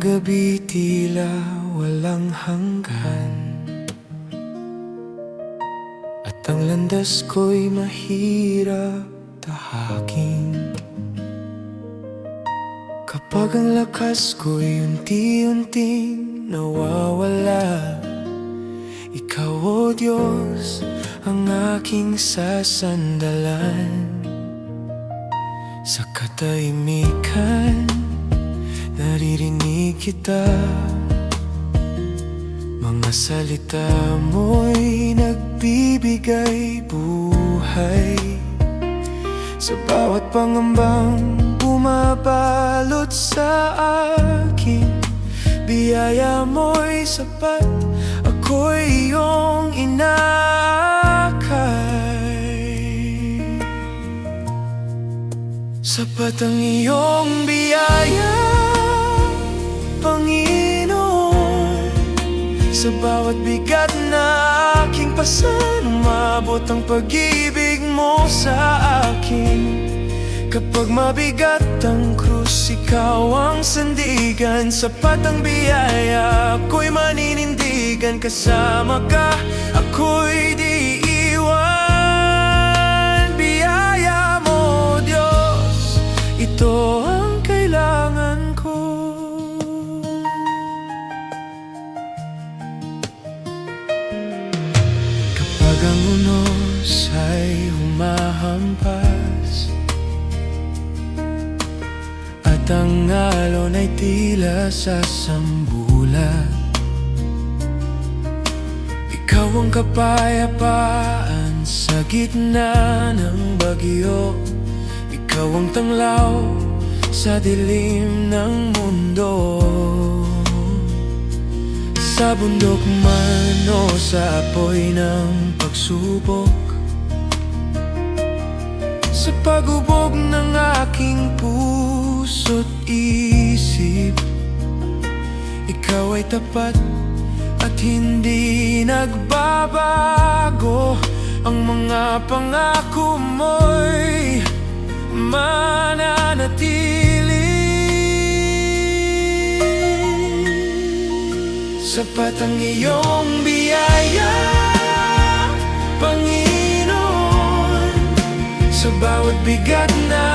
gabi tila walang hanggan, at ang landas ko'y mahirap tahakin. Kapag ang lakas ko'y unti-unting nawawala, Ikaw, O Diyos, ang aking sasandalan. Sa katahimikan, naririnig kita. Mga salita mo'y nagbibigay buhay sa bawat pangambang bumabalot sa akin. Biyaya mo'y sapat, ako'y iyong inakay. Sapat ang iyong biyaya, Panginoon. Sa bawat bigat na aking pasan, umabot ang pag-ibig mo sa akin. Kapag mabigat ang krus, ikaw ang sandigan. Sapat ang biyaya, ako'y maninindigan. Kasama ka, ako'y di iwan. Biyaya mo, Diyos, ito ang kailangan ko. Kapag ang unos ay humahampas at ang alon ay tila sasambulat, ikaw ang kapayapaan sa gitna ng bagyo. Ikaw ang tanglaw sa dilim ng mundo. Sa bundok man o sa apoy ng pagsubok, sa pag-ubog ng aking puso't isip, ikaw ay tapat at hindi nagbabago. Ang mga pangako mo'y mananatili. Sapat ang iyong biyaya, Panginoon. Sa bawat bigat na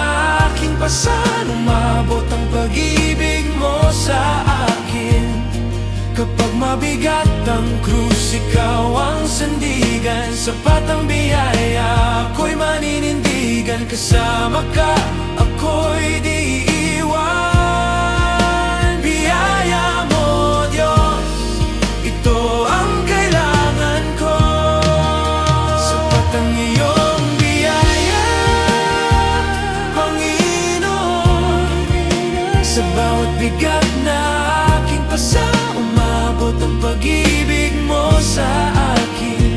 aking pasan, umabot ang pag-ibig mo sa akin. Kapag mabigat ang krus, ikaw ang sandigan. Sapat ang biyaya, ako'y maninindigan. Kasama ka, ako'y di iwan. Biyaya mo, Diyos, ito ang kailangan ko. Sapat ang iyong biyaya, Panginoon. Sa bawat bigat na aking pasan, umabot ang pag-ibig mo sa akin.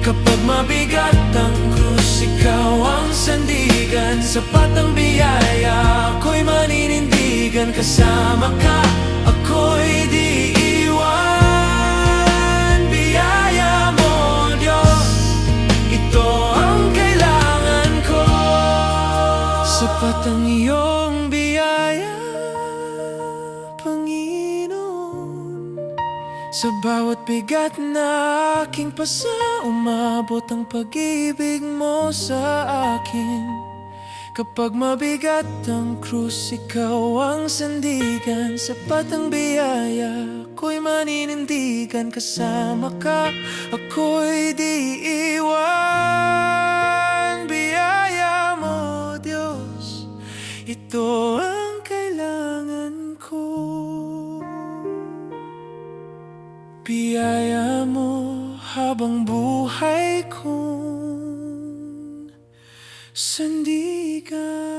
Kapag mabigat ang krus, ikaw ang sandigan. Sapat ang biyaya, ako'y maninindigan. Kasama ka, ako'y di iwan. Biyaya mo, Diyos, ito ang kailangan ko. Sapat ang iyong biyaya, Panginoon. Sa bawat bigat na aking pasa, umabot ang pag-ibig mo sa akin. Kapag mabigat ang krus, ikaw ang sandigan. Sapat ang biyaya, ako'y maninindigan. Kasama ka, ako'y di iwan. Biyaya mo, Diyos, ito ang kailangan ko. Biyaya mo habang buhay kong sandigan.